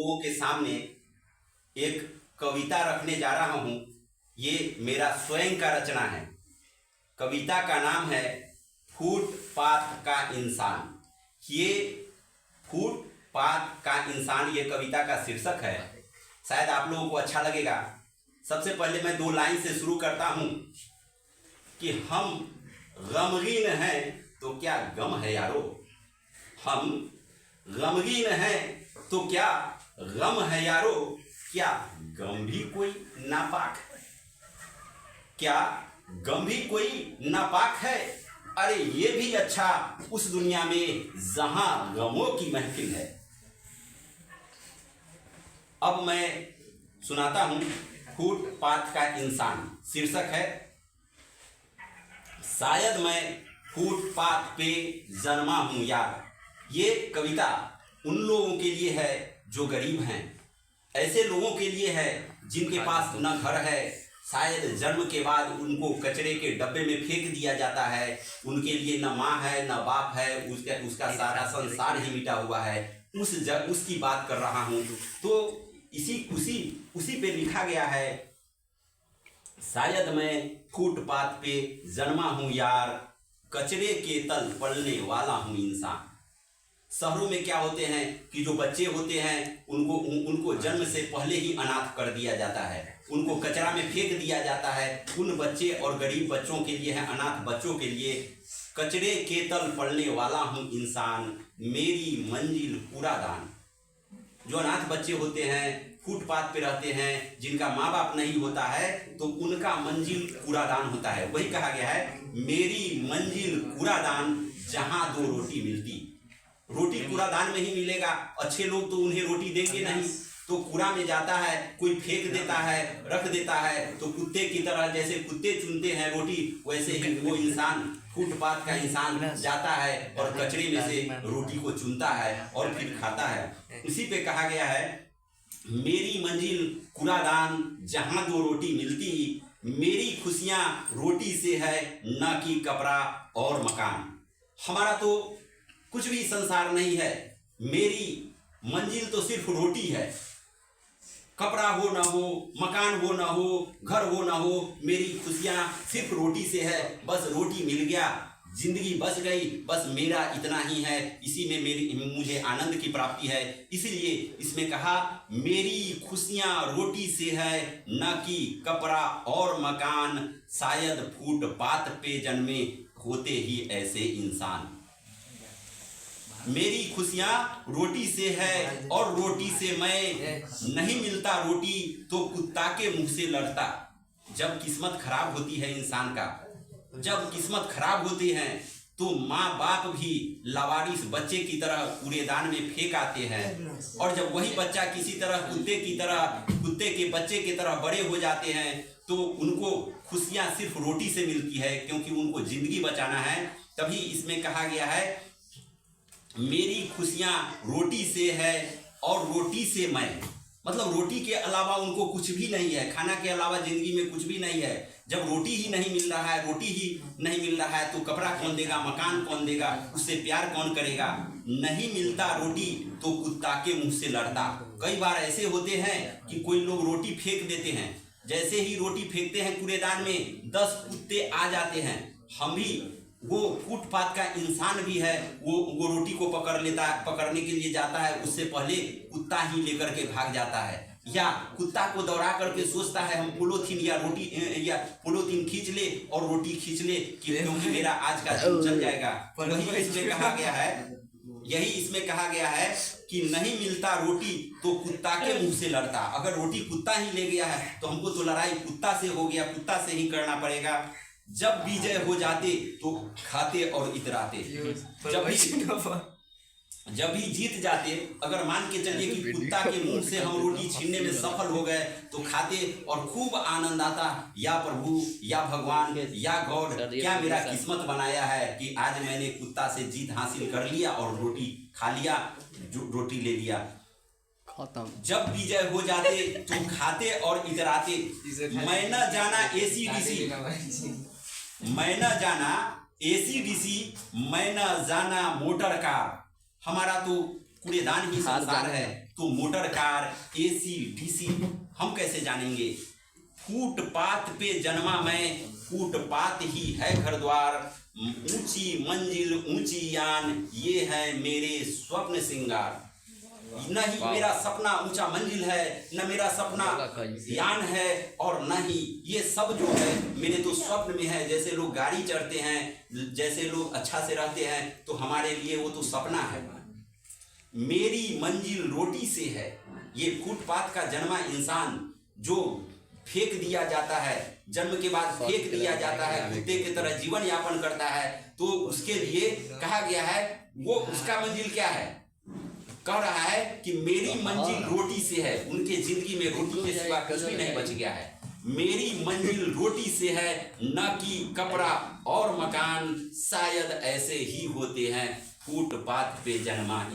लोगों के सामने एक कविता रखने जा रहा हूँ। ये मेरा स्वयं का रचना है। कविता का नाम है फुटपाथ का इंसान। ये फुटपाथ का इंसान ये कविता का शीर्षक है। शायद आप लोगों को अच्छा लगेगा। सबसे पहले मैं 2 लाइन से शुरू करता हूँ कि हम गमगीन हैं तो क्या गम है यारो। हम गमगीन हैं तो क्या गम है यारो। क्या गम भी कोई नापाक है। क्या गम भी कोई नापाक है। अरे ये भी अच्छा उस दुनिया में जहां गमों की महफिल है। अब मैं सुनाता हूं फुटपाथ का इंसान। शीर्षक है शायद मैं फुटपाथ पे जन्मा हूं यार। ये कविता उन लोगों के लिए है जो गरीब हैं। ऐसे लोगों के लिए है जिनके पास न घर है। शायद जन्म के बाद उनको कचरे के डब्बे में फेंक दिया जाता है। उनके लिए न माँ है न बाप है। उसका सारा संसार ही मिटा हुआ है। उसकी बात कर रहा हूँ। तो उसी पे लिखा गया है शायद मैं फुटपाथ पे जन्मा हूँ यार। कचरे के तल पलने वाला हूँ इंसान। शहरों में क्या होते हैं कि जो बच्चे होते हैं उनको जन्म से पहले ही अनाथ कर दिया जाता है। उनको कचरा में फेंक दिया जाता है। उन बच्चे और गरीब बच्चों के लिए है, अनाथ बच्चों के लिए कचरे के तल पलने वाला हूँ इंसान। मेरी मंजिल कूड़ादान। जो अनाथ बच्चे होते हैं, फुटपाथ पे रहते हैं, जिनका माँ बाप नहीं होता है, तो उनका मंजिल कूड़ादान होता है। वही कहा गया है मेरी मंजिल कूड़ादान जहां 2 रोटी मिलती। रोटी कूड़ादान में ही मिलेगा। अच्छे लोग तो उन्हें रोटी देंगे नहीं, तो कूड़ा में जाता है, कोई फेंक देता है, रख देता है। तो कुत्ते की तरह जैसे कुत्ते चुनते हैं रोटी, वैसे ही वो इंसान फुटपाथ का इंसान जाता है और कचरे में से रोटी को चुनता है और फिर खाता है। इसी पे कहा गया है मेरी मंजिल कूड़ादान जहां 2 रोटी मिलती। मेरी खुशियां रोटी से है न कि कपड़ा और मकान। हमारा तो कुछ भी संसार नहीं है। मेरी मंजिल तो सिर्फ रोटी है। कपड़ा हो ना हो, मकान हो ना हो, घर हो ना हो, मेरी खुशियां सिर्फ रोटी से है। बस रोटी मिल गया, जिंदगी बच गई, बस मेरा इतना ही है। इसी में मुझे आनंद की प्राप्ति है। इसलिए इसमें कहा मेरी खुशियां रोटी से है न कि कपड़ा और मकान। शायद फुटपाथ पे जन्मे होते ही ऐसे इंसान। मेरी खुशियां रोटी से है और रोटी से मैं नहीं मिलता रोटी तो कुत्ता के मुंह से लड़ता। जब किस्मत खराब होती है इंसान का, जब किस्मत खराब होती है तो माँ बाप भी लावारिस बच्चे की तरह कूड़ेदान में फेंक आते हैं। और जब वही बच्चा किसी तरह कुत्ते के बच्चे की तरह बड़े हो जाते हैं तो उनको खुशियां सिर्फ रोटी से मिलती है, क्योंकि उनको जिंदगी बचाना है। तभी इसमें कहा गया है मेरी खुशियां रोटी से है और रोटी से मैं। मतलब रोटी के अलावा उनको कुछ भी नहीं है। खाना के अलावा जिंदगी में कुछ भी नहीं है। जब रोटी ही नहीं मिल रहा है, रोटी ही नहीं मिल रहा है तो कपड़ा कौन देगा, मकान कौन देगा, उससे प्यार कौन करेगा। नहीं मिलता रोटी तो कुत्ता के मुंह से लड़ता। कई बार ऐसे होते हैं कि कोई लोग रोटी फेंक देते हैं। जैसे ही रोटी फेंकते हैं कूड़ेदान में 10 कुत्ते आ जाते हैं। हम भी वो फुटपाथ का इंसान भी है। वो रोटी को पकड़ने के लिए जाता है, उससे पहले कुत्ता ही लेकर के भाग जाता है। या कुत्ता को दौड़ा करके सोचता है हम पोलोथीन खींच ले और रोटी खींच ले क्योंकि मेरा आज का दिन चल जाएगा। यही इसमें कहा गया है कि नहीं मिलता रोटी तो कुत्ता के मुंह से लड़ता। अगर रोटी कुत्ता ही ले गया है तो हमको तो लड़ाई कुत्ता से हो गया, कुत्ता से ही करना पड़ेगा। जब विजय हो जाते तो खाते और इतराते। जब भी जीत जाते, अगर मान के चलिए कि कुत्ता के मुंह से हम रोटी छीनने में सफल हो गए तो खाते और खूब आनंद आता। या प्रभु, या भगवान, या गॉड, क्या मेरा किस्मत बनाया है कि आज मैंने कुत्ता से जीत हासिल कर लिया और रोटी खा लिया, रोटी ले लिया। जब विजय हो जाते तो खाते और इतराते। मैं न जाना एसीडीसी, मैं न जाना मोटर कार। हमारा तो कूड़ेदान ही संसार है, तो मोटर कार, एसी, डीसी हम कैसे जानेंगे। फुटपाथ पे जन्मा मैं, फुटपाथ ही है घर द्वार, ऊंची मंजिल ऊंची यान, ये है मेरे स्वप्न सिंगार। न ही मेरा सपना ऊंचा मंजिल है, न मेरा सपना यान है, और न ही ये सब जो है मेरे तो स्वप्न में है। जैसे लोग गाड़ी चढ़ते हैं, जैसे लोग अच्छा से रहते हैं, तो हमारे लिए वो तो सपना है। मेरी मंजिल रोटी से है। ये फुटपाथ का जन्मा इंसान जो फेंक दिया जाता है, जन्म के बाद फेंक दिया जाता है, कुत्ते की तरह जीवन यापन करता है, तो उसके लिए कहा गया है, वो उसका मंजिल क्या है, कह रहा है कि मेरी मंजिल रोटी से है। उनके जिंदगी में रोटी के सिवा कुछ भी नहीं बच गया है। मेरी मंजिल रोटी से है, न कि कपड़ा और मकान, शायद ऐसे ही होते हैं फुटपाथ पे जन्मा।